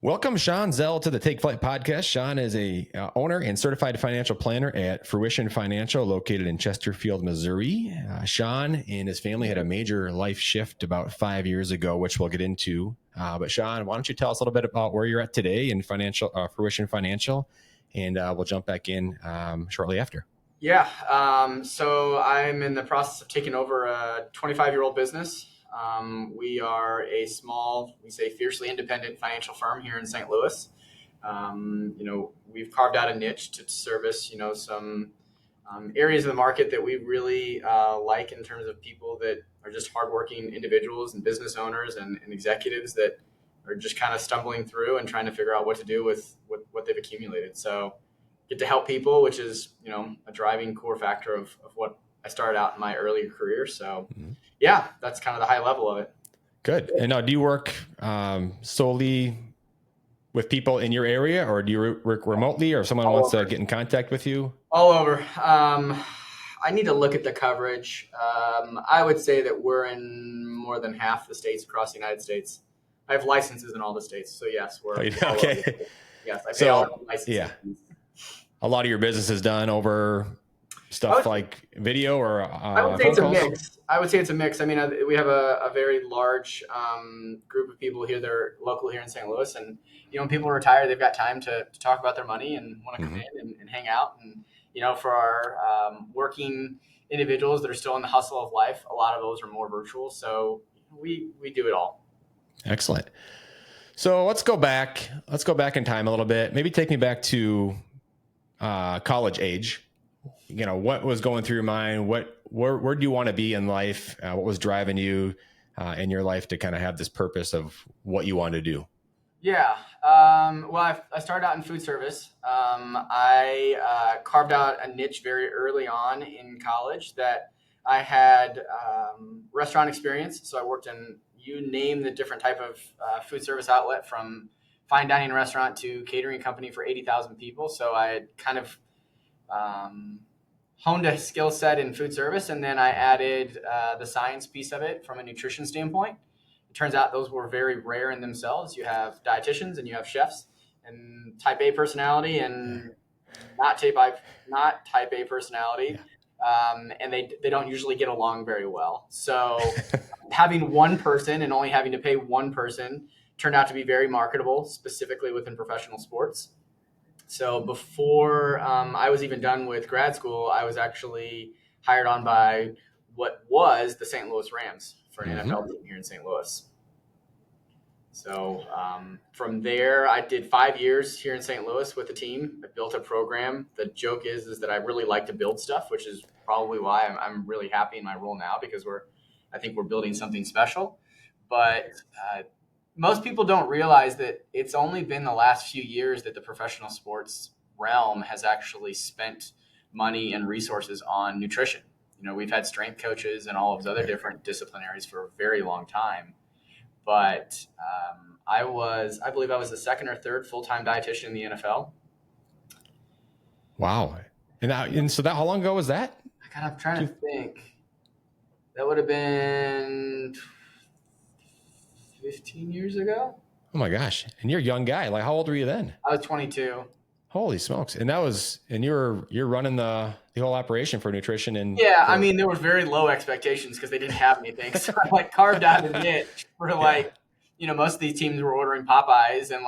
Welcome, Shawn Zell, to the Take Flyt Podcast. Shawn is a owner and certified financial planner at Fruition Financial, located in Chesterfield, Missouri. Shawn and his family had a major life shift about 5 years ago, which we'll get into. But Shawn, why don't you tell us a little bit about where you're at today in Fruition Financial, and we'll jump back in shortly after. Yeah. So I'm in the process of taking over a 25-year-old business. We are a small, we say fiercely independent financial firm here in St. Louis. We've carved out a niche to service, some areas of the market that we really like in terms of people that are just hardworking individuals and business owners and executives that are just kind of stumbling through and trying to figure out what to do with what they've accumulated. So get to help people, which is, a driving core factor of what I started out in my earlier career. So yeah, that's kind of the high level of it. Good. And now, do you work solely with people in your area, or do you work remotely, or if someone wants to get in contact with you? All over. I need to look at the coverage. I would say that we're in more than half the states across the United States. I have licenses in all the states. So yes, we're okay. Yes, I pay all the licenses. Yeah. A lot of your business is done over stuff like video, or I would say it's a mix. I mean, we have a very large group of people here that are local here in St. Louis, and when people retire, they've got time to talk about their money and want to come in and hang out. And for our working individuals that are still in the hustle of life, a lot of those are more virtual. So we do it all. Excellent. So let's go back in time a little bit. Maybe take me back to college age. What was going through your mind? Where do you want to be in life? What was driving you in your life to kind of have this purpose of what you want to do? Yeah. Well, I started out in food service. I carved out a niche very early on in college that I had restaurant experience. So I worked in, you name the different type of food service outlet, from fine dining restaurant to catering company for 80,000 people. So I had kind of honed a skill set in food service, and then I added the science piece of it from a nutrition standpoint. It turns out those were very rare in themselves. You have dietitians and you have chefs, and type A personality and not type A personality. And they don't usually get along very well. So having one person and only having to pay one person turned out to be very marketable, specifically within professional sports. So before I was even done with grad school, I was actually hired on by what was the St. Louis Rams for an NFL team here in St. Louis. So from there, I did 5 years here in St. Louis with the team. I built a program. The joke is that I really like to build stuff, which is probably why I'm really happy in my role now, because I think we're building something special. But most people don't realize that it's only been the last few years that the professional sports realm has actually spent money and resources on nutrition. We've had strength coaches and all of those other different disciplinaries for a very long time. But I believe I was the second or third full-time dietitian in the NFL. Wow. And so how long ago was that? I'm trying to think. That would have been 15 years ago. Oh my gosh. And you're a young guy. Like, how old were you then? I was 22. Holy smokes. And you're running the whole operation for nutrition. And yeah, I mean, there were very low expectations because they didn't have anything. So I carved out a niche for most of these teams were ordering Popeyes and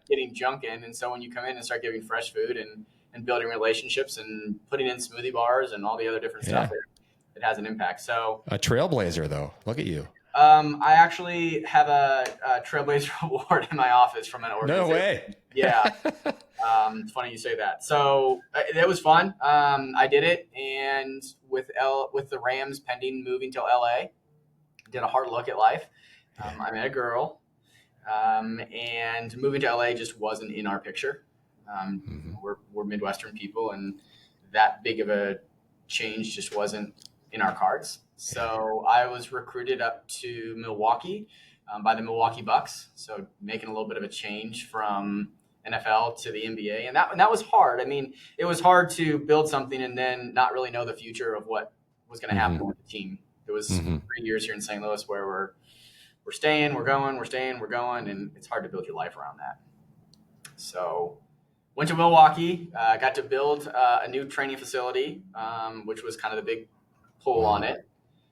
getting junk in. And so when you come in and start giving fresh food and building relationships and putting in smoothie bars and all the other different stuff, it has an impact. So a trailblazer, though. Look at you. I actually have a Trailblazer award in my office from an organization. No way. Yeah. It's funny you say that. So it was fun. I did it, and with the Rams pending moving to LA, did a hard look at life. I met a girl, and moving to LA just wasn't in our picture. We're Midwestern people, and that big of a change just wasn't in our cards. So I was recruited up to Milwaukee by the Milwaukee Bucks. So making a little bit of a change from NFL to the NBA. And that was hard. I mean, it was hard to build something and then not really know the future of what was going to happen with the team. It was 3 years here in St. Louis where we're we're staying, we're going, we're staying, we're going, and it's hard to build your life around that. So went to Milwaukee, got to build a new training facility, which was kind of the big pull on it.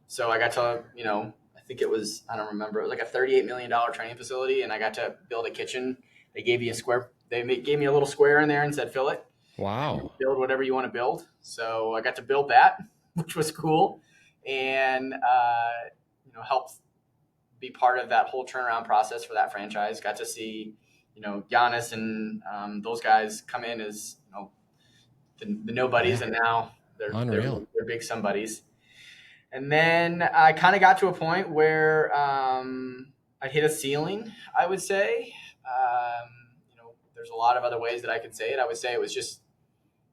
So I got to, I think it was, I don't remember, it was like a $38 million training facility, and I got to build a kitchen. They gave me gave me a little square in there and said, fill it. Wow. Build whatever you want to build. So I got to build that, which was cool. And, helped be part of that whole turnaround process for that franchise. Got to see, Giannis and those guys come in as, the nobodies, and now they're big somebodies. And then I kind of got to a point where I hit a ceiling, I would say. There's a lot of other ways that I could say it. I would say it was just,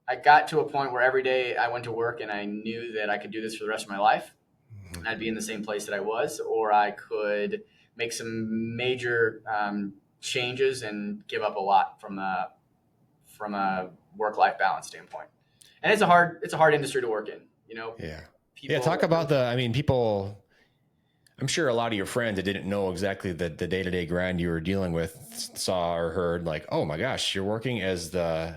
I got to a point where every day I went to work and I knew that I could do this for the rest of my life. And I'd be in the same place that I was, or I could make some major changes and give up a lot from a work-life balance standpoint. And it's a hard industry to work in, Yeah. Talk about people, I'm sure a lot of your friends that didn't know exactly the day-to-day grind you were dealing with saw or heard like, oh my gosh, you're working as the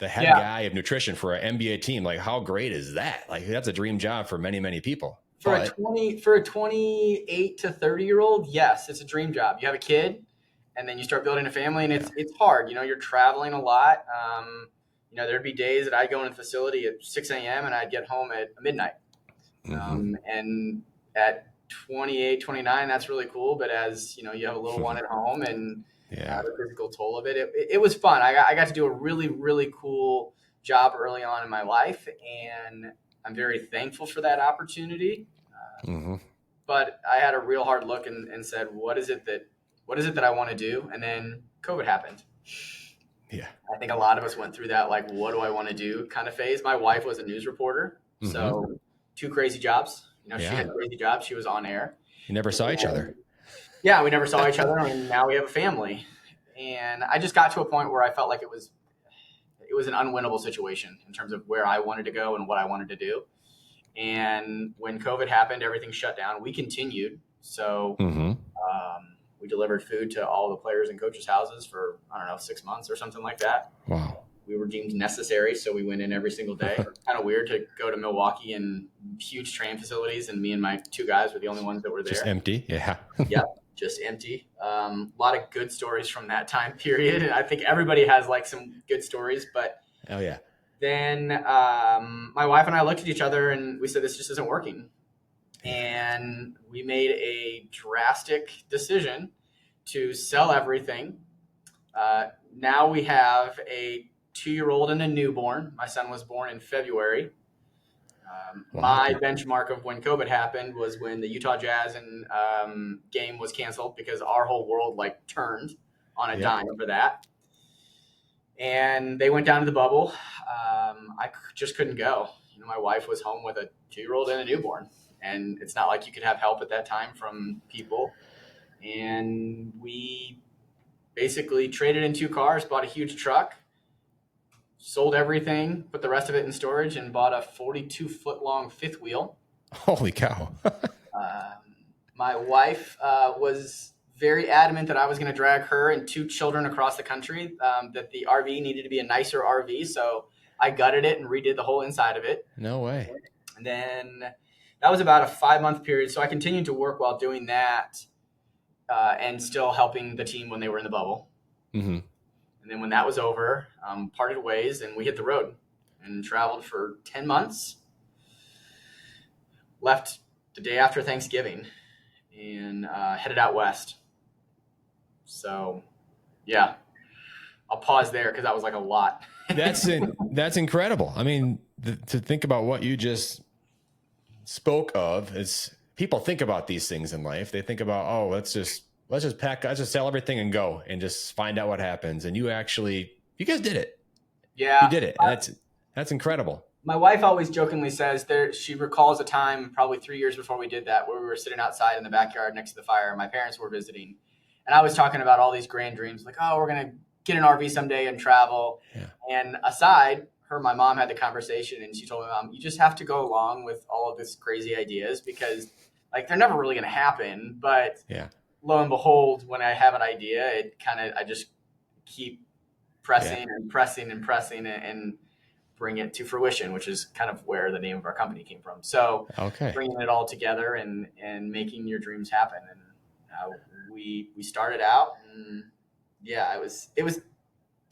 head guy of nutrition for an NBA team. Like, how great is that? Like, that's a dream job for many, many people. For a 28 to 30-year-old, yes, it's a dream job. You have a kid, and then you start building a family, and it's hard. You're traveling a lot. There'd be days that I'd go in the facility at 6 a.m. and I'd get home at midnight. And at 28, 29, that's really cool. But as you have a little one at home and the physical toll of it, it was fun. I got to do a really, really cool job early on in my life, and I'm very thankful for that opportunity. But I had a real hard look and said, what is it that I want to do? And then COVID happened. Yeah. I think a lot of us went through that, like, what do I want to do kind of phase. My wife was a news reporter. So 2 crazy jobs. She had a crazy job. She was on air. You never saw each other. Yeah, we never saw each other, and now we have a family. And I just got to a point where I felt like it was an unwinnable situation in terms of where I wanted to go and what I wanted to do. And when COVID happened, everything shut down. We continued. So we delivered food to all the players and coaches' houses for, 6 months or something like that. Wow. We were deemed necessary, so we went in every single day. Kind of weird to go to Milwaukee and huge training facilities, and me and my 2 guys were the only ones that were there. Just empty, yeah. Yeah, just empty. A lot of good stories from that time period, and I think everybody has like some good stories. But oh yeah. Then my wife and I looked at each other and we said, this just isn't working. And we made a drastic decision to sell everything. Now we have a 2-year-old and a newborn. My son was born in February. My benchmark of when COVID happened was when the Utah Jazz and game was canceled, because our whole world turned on a dime for that. And they went down to the bubble. I just couldn't go. My wife was home with a 2-year-old and a newborn, and it's not like you could have help at that time from people. And we basically traded in 2 cars, bought a huge truck, sold everything, put the rest of it in storage, and bought a 42-foot long 5th wheel. Holy cow. My wife was very adamant that I was going to drag her and 2 children across the country, that the RV needed to be a nicer RV. So I gutted it and redid the whole inside of it. No way. And then that was about a 5-month period. So I continued to work while doing that, and still helping the team when they were in the bubble. And then when that was over, parted ways, and we hit the road and traveled for 10 months. Left the day after Thanksgiving and headed out west. So, yeah, I'll pause there because that was like a lot. That's incredible. I mean, to think about what you just spoke of is, people think about these things in life. They think about, oh, let's just sell everything and go and just find out what happens. And you guys did it. Yeah, you did it. That's incredible. My wife always jokingly says she recalls a time probably 3 years before we did that, where we were sitting outside in the backyard next to the fire. My parents were visiting, and I was talking about all these grand dreams, like, oh, we're going to get an RV someday and travel. Yeah. And aside, my mom had the conversation, and she told me, Mom, you just have to go along with all of this crazy ideas, because like they're never really going to happen. But Yeah. lo and behold, when I have an idea, I just keep pressing and pressing and pressing and bring it to fruition, which is kind of where the name of our company came from. So Okay. bringing it all together and making your dreams happen. And we started out, and it was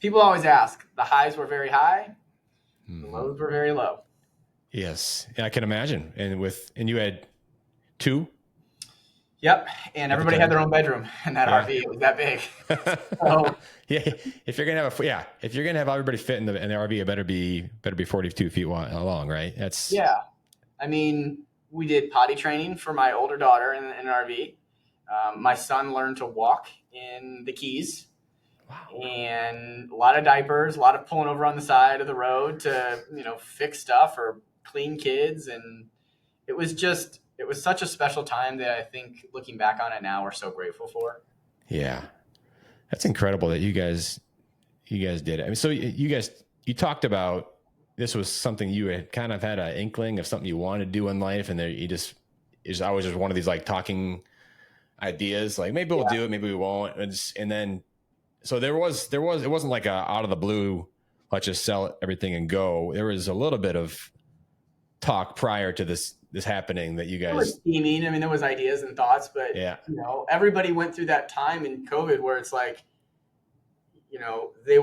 people always ask, the highs were very high, the lows were very low. Yes. Yeah, I can imagine. And you had 2? Yep. And everybody had their own bedroom in that RV. It was that big. So, yeah. If you're going to have everybody fit in the RV, it better be 42 feet long, right? I mean, we did potty training for my older daughter in an RV. My son learned to walk in the Keys. Wow. And a lot of diapers, a lot of pulling over on the side of the road to, fix stuff or clean kids. And it was such a special time that I think looking back on it now, we're so grateful for. Yeah. That's incredible that you guys did it. I mean, so you talked about, this was something you had kind of had an inkling of something you wanted to do in life. And is always just one of these like talking ideas, like maybe we'll do it, maybe we won't. And then, so it wasn't like out of the blue, let's just sell everything and go. There was a little bit of talk prior to this happening that you guys. It was steaming. I mean, there was ideas and thoughts, but everybody went through that time in COVID where it's like, they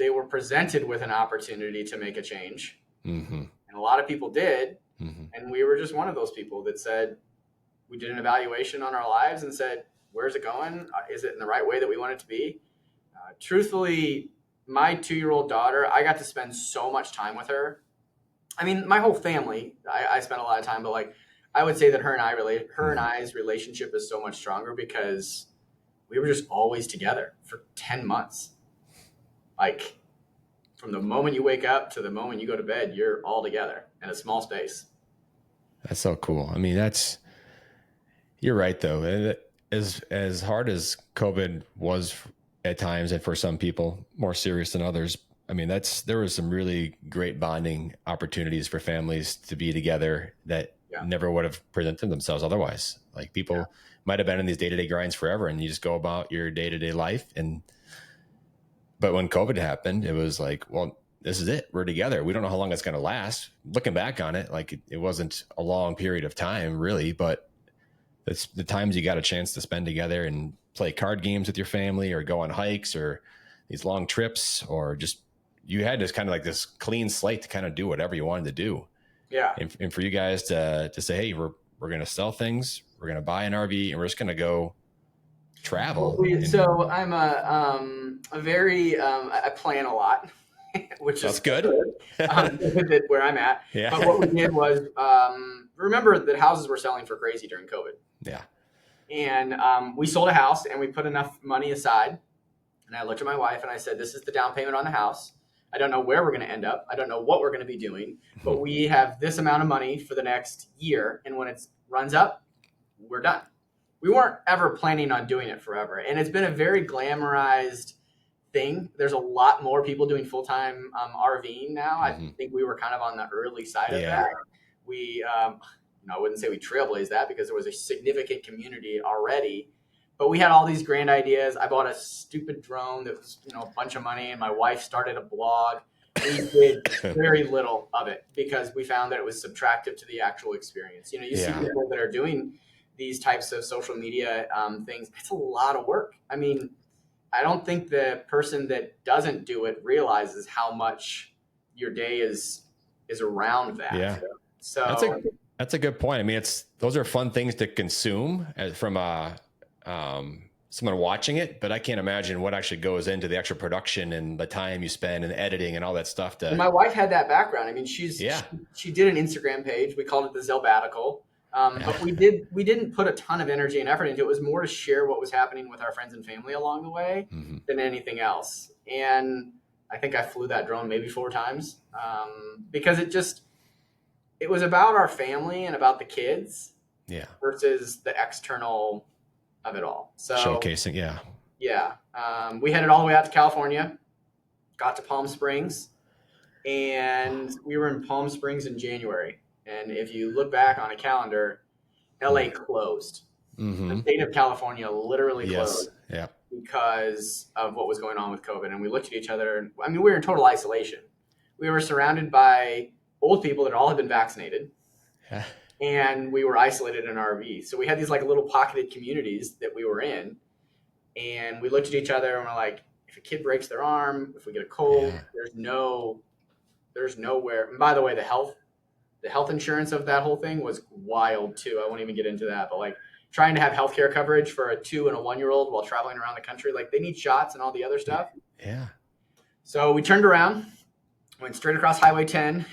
were presented with an opportunity to make a change, and a lot of people did, and we were just one of those people that said, we did an evaluation on our lives and said, where's it going? Is it in the right way that we want it to be? Truthfully, my 2-year-old daughter, I got to spend so much time with her. I mean, my whole family, I spent a lot of time, but like, I would say that her and I's relationship is so much stronger because we were just always together for 10 months. Like, from the moment you wake up to the moment you go to bed, you're all together in a small space. That's so cool. I mean, you're right though. As hard as COVID was at times, and for some people more serious than others, I mean, there was some really great bonding opportunities for families to be together that never would have presented themselves otherwise. Like, people might have been in these day-to-day grinds forever, and you just go about your day-to-day life. But when COVID happened, it was like, well, this is it. We're together. We don't know how long it's going to last. Looking back on it, like, it wasn't a long period of time really, but it's the times you got a chance to spend together and play card games with your family, or go on hikes, or these long trips, or just, you had this kind of like this clean slate to kind of do whatever you wanted to do. Yeah. And for you guys to say, hey, we're going to sell things, we're going to buy an RV, and we're just going to go travel. So I'm a very, I plan a lot, which That's is good. Where I'm at. Yeah. But what we did was, remember that houses were selling for crazy during COVID. Yeah. And we sold a house, and we put enough money aside. And I looked at my wife and I said, this is the down payment on the house. I don't know where we're going to end up. I don't know what we're going to be doing, but we have this amount of money for the next year. And when it runs up, we're done. We weren't ever planning on doing it forever. And it's been a very glamorized thing. There's a lot more people doing full-time RVing now. I think we were kind of on the early side of that. We, I wouldn't say we trailblazed that, because there was a significant community already. But we had all these grand ideas. I bought a stupid drone that was, a bunch of money, and my wife started a blog. We did very little of it because we found that it was subtractive to the actual experience. You see people that are doing these types of social media things. It's a lot of work. I mean, I don't think the person that doesn't do it realizes how much your day is around that. Yeah. So that's a good point. I mean, those are fun things to consume from someone watching it, but I can't imagine what actually goes into the actual production and the time you spend and editing and all that stuff. And my wife had that background. I mean, she did an Instagram page. We called it the Zellbatical. But we didn't put a ton of energy and effort into it. It was more to share what was happening with our friends and family along the way than anything else. And I think I flew that drone maybe 4 times because it was about our family and about the kids versus the external of it all. So showcasing. Yeah. We headed all the way out to California, got to Palm Springs, and we were in Palm Springs in January. And if you look back on a calendar, LA closed. The state of California literally closed because of what was going on with COVID. And we looked at each other. And, I mean, we were in total isolation. We were surrounded by old people that all had been vaccinated. And we were isolated in our RV. So we had these like little pocketed communities that we were in. And we looked at each other and we're like, if a kid breaks their arm, if we get a cold, there's nowhere. And by the way, the health insurance of that whole thing was wild too. I won't even get into that, but like trying to have healthcare coverage for a 2 and a 1 year old while traveling around the country, like they need shots and all the other stuff. Yeah. So we turned around, went straight across Highway 10,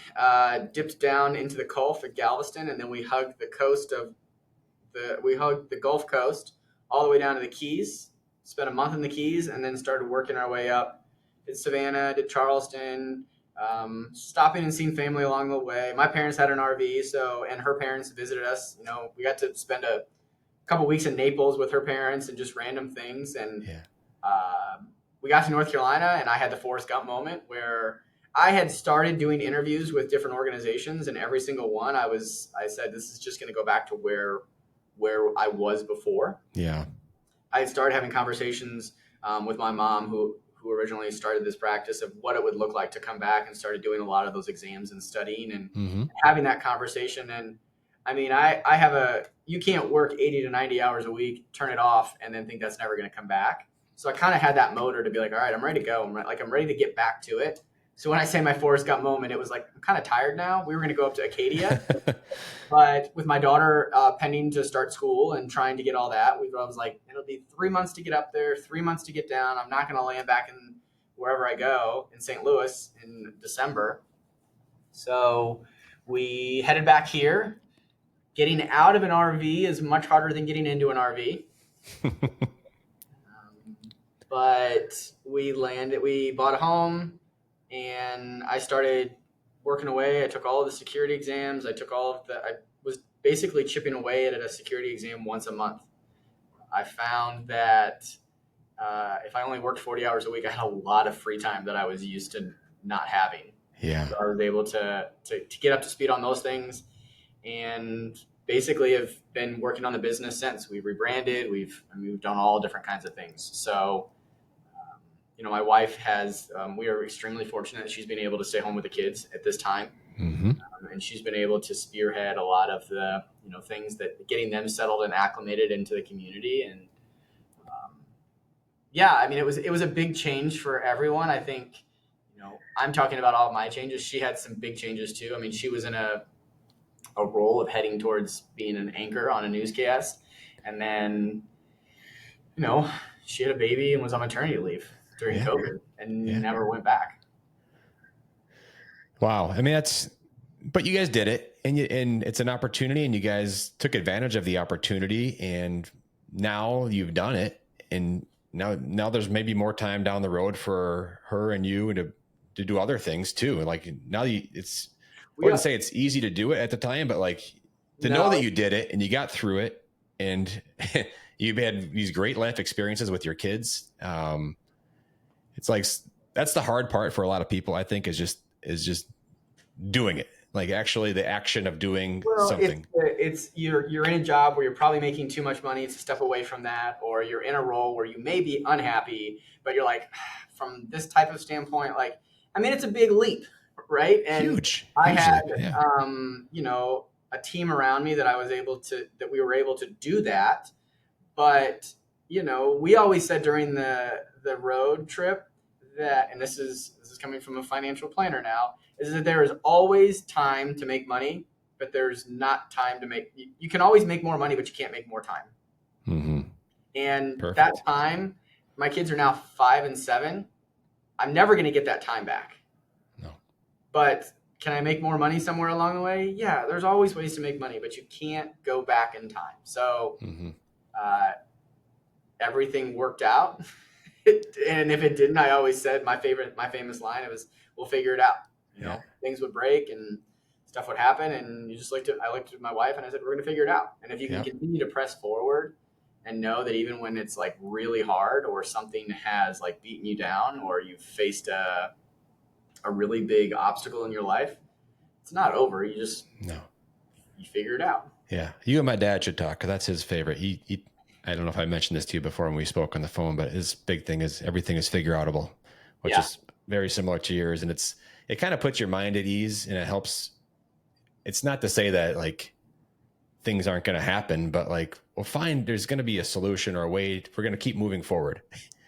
dipped down into the Gulf at Galveston, and then we hugged the Gulf Coast all the way down to the Keys. Spent a month in the Keys, and then started working our way up. Did Savannah, did Charleston, stopping and seeing family along the way. My parents had an RV, and her parents visited us. You know, we got to spend a couple weeks in Naples with her parents and just random things. And we got to North Carolina, and I had the Forrest Gump moment where I had started doing interviews with different organizations, and every single one I said, this is just going to go back to where I was before. Yeah. I had started having conversations with my mom, who originally started this practice of what it would look like to come back, and started doing a lot of those exams and studying and having that conversation. And I mean, you can't work 80 to 90 hours a week, turn it off, and then think that's never going to come back. So I kind of had that motor to be like, all right, I'm ready to go. I'm ready to get back to it. So when I say my Forrest Gump moment, it was like, I'm kind of tired now. We were going to go up to Acadia, but with my daughter pending to start school and trying to get all that, I was like, it'll be 3 months to get up there, 3 months to get down. I'm not going to land back in wherever I go in St. Louis in December. So we headed back here. Getting out of an RV is much harder than getting into an RV. But we bought a home. And I started working away. I took all of the security exams. I was basically chipping away at a security exam once a month. I found that if I only worked 40 hours a week, I had a lot of free time that I was used to not having. Yeah. So I was able to get up to speed on those things, and basically have been working on the business since. We've rebranded. We've done all different kinds of things. So my wife we are extremely fortunate that she's been able to stay home with the kids at this time. And she's been able to spearhead a lot of the, things that getting them settled and acclimated into the community. And it was a big change for everyone. I think, I'm talking about all of my changes. She had some big changes too. I mean, she was in a role of heading towards being an anchor on a newscast. And then, she had a baby and was on maternity leave during COVID and never went back. Wow. I mean, but you guys did it, and it's an opportunity, and you guys took advantage of the opportunity, and now you've done it. And now there's maybe more time down the road for her and you to do other things too. Like now I wouldn't say it's easy to do it at the time, but like know that you did it and you got through it, and you've had these great life experiences with your kids. It's like, that's the hard part for a lot of people, I think, is just doing it. Like actually the action of doing something. It's you're in a job where you're probably making too much money to step away from that, or you're in a role where you may be unhappy, but you're like, from this type of standpoint, like, I mean, it's a big leap, right? And huge. I had, a team around me that we were able to do that. But, we always said during the road trip that, and this is coming from a financial planner now, is that there is always time to make money, but there's not time to you can always make more money, but you can't make more time. And Perfect. That time, my kids are now 5 and 7. I'm never going to get that time back. No. But can I make more money somewhere along the way? Yeah, there's always ways to make money, but you can't go back in time. So everything worked out. And if it didn't, I always said my famous line, it was, we'll figure it out. Things would break and stuff would happen. And I looked at my wife and I said, we're going to figure it out. And if you can continue to press forward and know that even when it's like really hard, or something has like beaten you down, or you've faced a really big obstacle in your life, it's not over. You figure it out. Yeah. You and my dad should talk, because that's his favorite. He I don't know if I mentioned this to you before when we spoke on the phone, but his big thing is everything is figure outable, which is very similar to yours. And it kind of puts your mind at ease, and it helps. It's not to say that like things aren't going to happen, but like there's going to be a solution or a way. We're going to keep moving forward.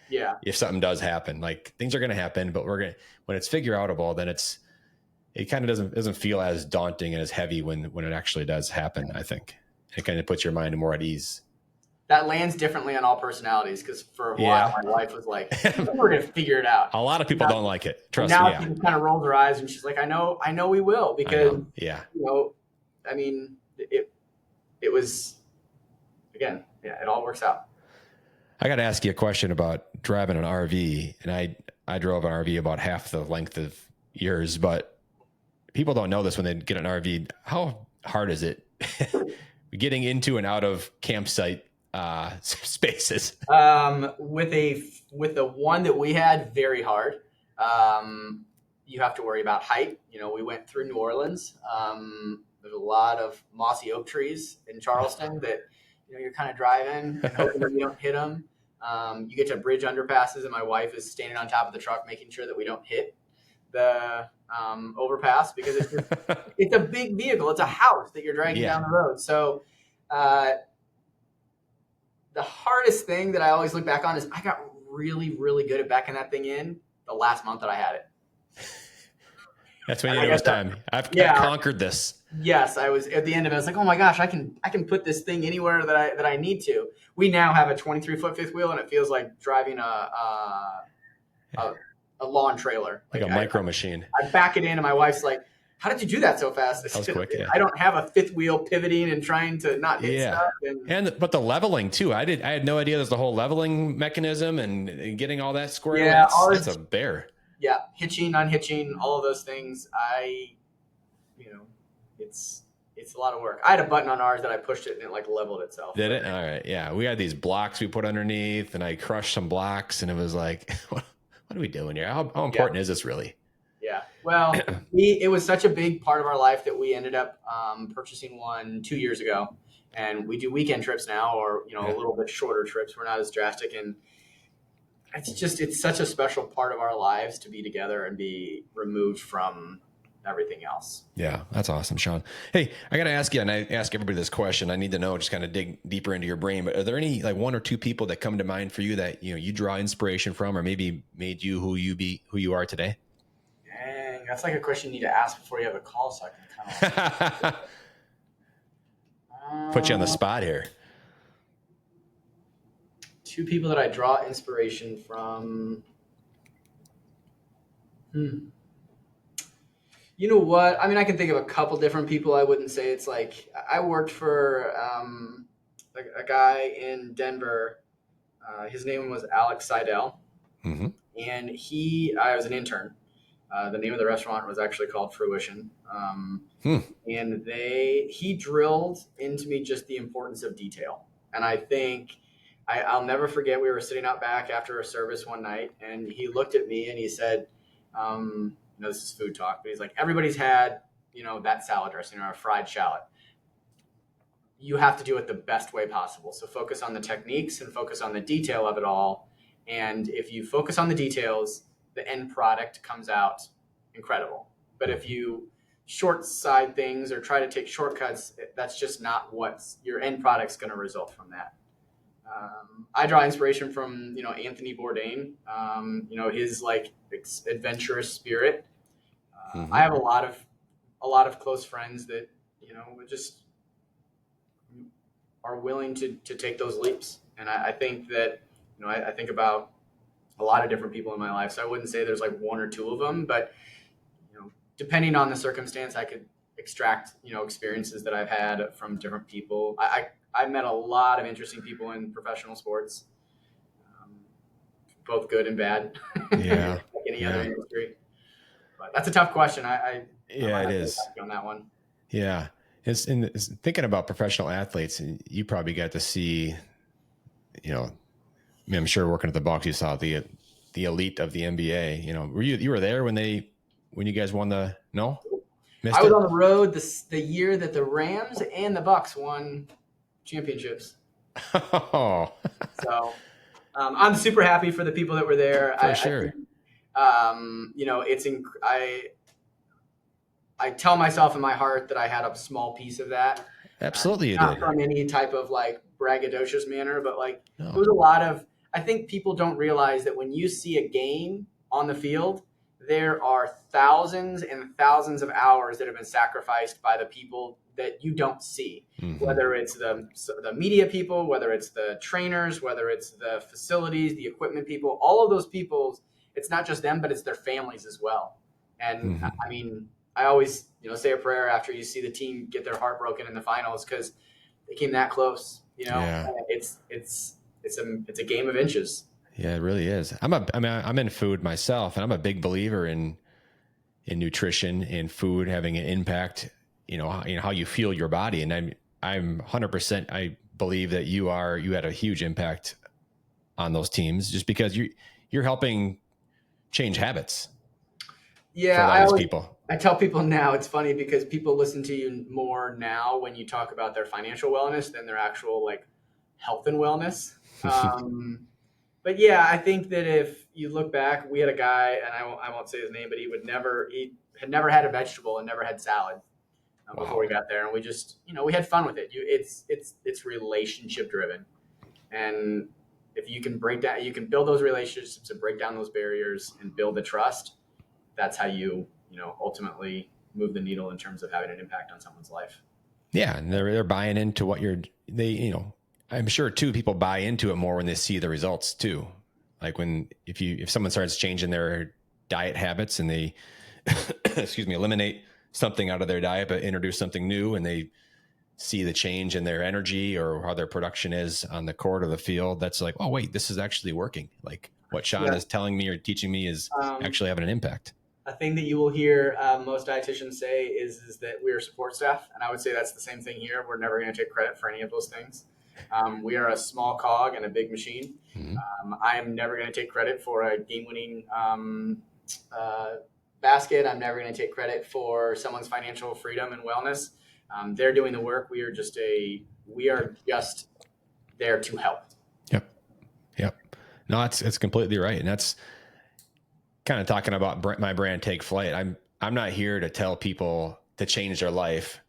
Yeah. If something does happen, like things are going to happen, but when it's figure outable, then it kind of doesn't feel as daunting and as heavy when it actually does happen. I think it kind of puts your mind more at ease. That lands differently on all personalities, because for a while my wife was like, "We're gonna figure it out." A lot of people don't like it. Trust now me. She kind of rolls her eyes and she's like, "I know we will," because I mean, it was, again, it all works out. I got to ask you a question about driving an RV, and I drove an RV about half the length of yours, but people don't know this when they get an RV. How hard is it getting into and out of campsite spaces? With the one that we had, very hard. You have to worry about height. We went through New Orleans. There's a lot of mossy oak trees in Charleston that you're kind of driving and hoping that you don't hit them. You get to bridge underpasses, and my wife is standing on top of the truck making sure that we don't hit the overpass, because it's a big vehicle. It's a house that you're dragging down the road. So the hardest thing that I always look back on is I got really, really good at backing that thing in the last month that I had it. That's when you know it's time. I've conquered this. Yes, I was at the end of it. I was like, oh my gosh, I can put this thing anywhere that I need to. We now have a 23-foot fifth wheel, and it feels like driving a lawn trailer, like a micro machine. I back it in, and my wife's like, "How did you do that so fast?" That was quick. Yeah. I don't have a fifth wheel pivoting and trying to not hit stuff. But the leveling too. I had no idea there's the whole leveling mechanism and getting all that squared away. That's a bear. Yeah, hitching, unhitching, all of those things. It's a lot of work. I had a button on ours that I pushed it and it like leveled itself. Did it? All right. Yeah. We had these blocks we put underneath, and I crushed some blocks, and it was like, what are we doing here? How important is this really? Yeah. Well, it was such a big part of our life that we ended up purchasing one 2 years ago, and we do weekend trips now, or a little bit shorter trips. We're not as drastic, and it's such a special part of our lives to be together and be removed from everything else. Yeah, that's awesome, Shawn. Hey, I got to ask you, and I ask everybody this question. I need to know, just kind of dig deeper into your brain, but are there any like one or two people that come to mind for you that you draw inspiration from, or maybe made you who you are today? Dang, that's like a question you need to ask before you have a call, so I can kind of put you on the spot here. Two people that I draw inspiration from. You know what? I mean, I can think of a couple different people. I wouldn't say it's like I worked for a guy in Denver. His name was Alex Seidel, and I was an intern. The name of the restaurant was actually called Fruition, and he drilled into me just the importance of detail. And I think I'll never forget. We were sitting out back after a service one night, and he looked at me and he said, this is food talk, but he's like, everybody's had, that salad dressing or a fried shallot. You have to do it the best way possible. So focus on the techniques and focus on the detail of it all. And if you focus on the details, the end product comes out incredible. But if you short side things or try to take shortcuts, that's just not what your end product's going to result from that. I draw inspiration from, Anthony Bourdain, his like adventurous spirit. I have a lot of close friends that, just are willing to take those leaps. And I think that, I think about a lot of different people in my life. So I wouldn't say there's like one or two of them, but, depending on the circumstance, I could extract, experiences that I've had from different people. I met a lot of interesting people in professional sports, both good and bad. Yeah. Like any other industry. But that's a tough question. It is on that one. Yeah. It's thinking about professional athletes, and you probably got to see, I'm sure working at the Bucs, you saw the elite of the NBA. You were there when you guys won no? Missed I was it? on the road the year that the Rams and the Bucks won championships. Oh, So I'm super happy for the people that were there. for I think, sure. I tell myself in my heart that I had a small piece of that. Absolutely you Not did. from any type of like braggadocious manner, but like there No. was a lot of, I think people don't realize that when you see a game on the field, there are thousands and thousands of hours that have been sacrificed by the people that you don't see, Mm-hmm. whether it's the media people, whether it's the trainers, whether it's the facilities, the equipment people, all of those people, it's not just them, but it's their families as well. And Mm-hmm. I mean, I always, say a prayer after you see the team get their heart broken in the finals because they came that close. Yeah. It's a game of inches. Yeah, it really is. I'm in food myself, and I'm a big believer in nutrition and food having an impact, how you feel your body. And I'm 100%, I believe that you had a huge impact on those teams just because you're helping change habits for Yeah, a lot of these people. I tell people now it's funny because people listen to you more now when you talk about their financial wellness than their actual like health and wellness. But yeah, I think that if you look back, we had a guy, and I won't say his name, but he had never had a vegetable and never had salad before we Wow. got there, and we just we had fun with it. It's relationship driven, and if you can you can build those relationships and break down those barriers and build the trust. That's how you ultimately move the needle in terms of having an impact on someone's life. Yeah, and they're buying into what I'm sure too people buy into it more when they see the results too. Like if someone starts changing their diet habits and they eliminate something out of their diet but introduce something new, and they see the change in their energy or how their production is on the court or the field, that's like, oh wait, this is actually working. Like what Shawn Yeah. is telling me or teaching me is actually having an impact. A thing that you will hear most dietitians say is that we are support staff, and I would say that's the same thing here. We're never going to take credit for any of those things. We are a small cog in a big machine. Mm-hmm. I am never going to take credit for a game-winning basket. I'm never going to take credit for someone's financial freedom and wellness. They're doing the work. We are just there to help. Yep. No, it's completely right, and that's kind of talking about my brand Take Flyt. I'm not here to tell people to change their life,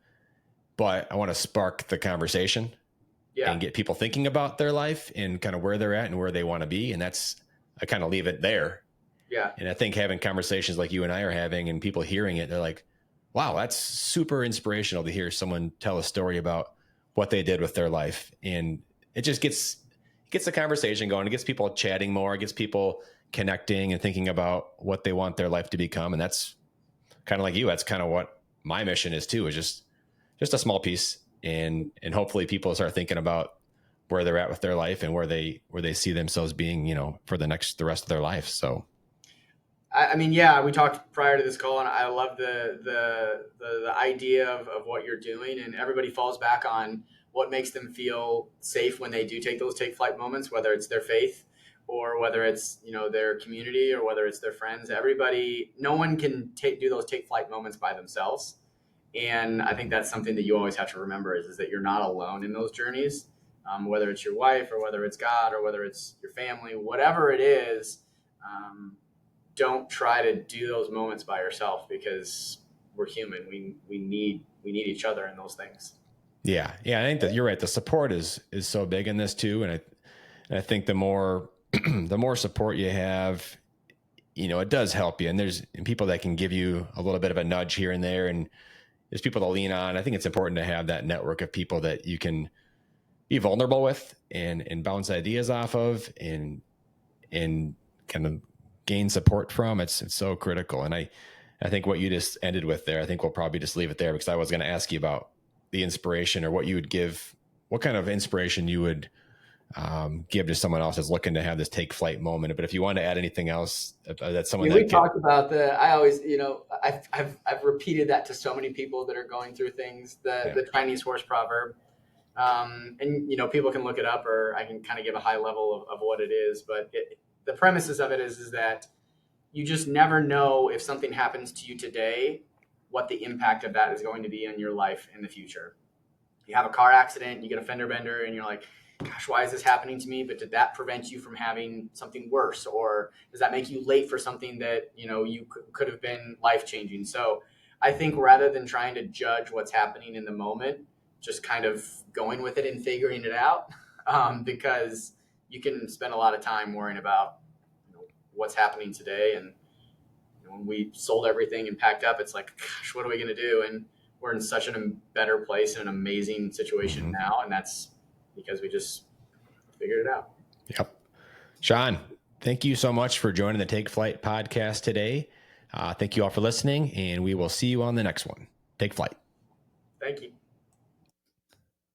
but I want to spark the conversation and get people thinking about their life and kind of where they're at and where they want to be. And I kind of leave it there. Yeah. And I think having conversations like you and I are having and people hearing it, they're like, wow, that's super inspirational to hear someone tell a story about what they did with their life. And it just gets the conversation going. It gets people chatting more. It gets people connecting and thinking about what they want their life to become. And that's kind of like you. That's kind of what my mission is too, is just a small piece. And hopefully people start thinking about where they're at with their life and where they see themselves being, for the rest of their life. So, I mean, yeah, we talked prior to this call, and I love the idea of what you're doing, and everybody falls back on what makes them feel safe when they do take those take flight moments, whether it's their faith or whether it's their community or whether it's their friends. No one can do those take flight moments by themselves, and I think that's something that you always have to remember is that you're not alone in those journeys, whether it's your wife or whether it's God or whether it's your family, whatever it is. Don't try to do those moments by yourself because we're human. We need each other in those things. Yeah. I think that you're right. The support is so big in this too, and I think the more the more support you have, it does help you. And there's people that can give you a little bit of a nudge here and there, and there's people to lean on. I think it's important to have that network of people that you can be vulnerable with and bounce ideas off of and kind of gain support from. It's so critical. And I think what you just ended with there, I think we'll probably just leave it there because I was going to ask you about the inspiration or what you would give, what kind of inspiration you would give to someone else that's looking to have this take flight moment. But if you want to add anything else that someone we talked about I always, I've repeated that to so many people that are going through things, the Chinese horse proverb. And people can look it up, or I can kind of give a high level of what it is. But the premises of it is that you just never know if something happens to you today, what the impact of that is going to be on your life in the future. You have a car accident, you get a fender bender, and you're like, gosh, why is this happening to me? But did that prevent you from having something worse? Or does that make you late for something that, you could have been life-changing? So I think rather than trying to judge what's happening in the moment, just kind of going with it and figuring it out, because you can spend a lot of time worrying about what's happening today. And when we sold everything and packed up, it's like, gosh, what are we going to do? And we're in such a better place, an amazing situation now. And that's because we just figured it out. Yep. Shawn, thank you so much for joining the Take Flyt podcast today. Thank you all for listening, and we will see you on the next one. Take flight. Thank you.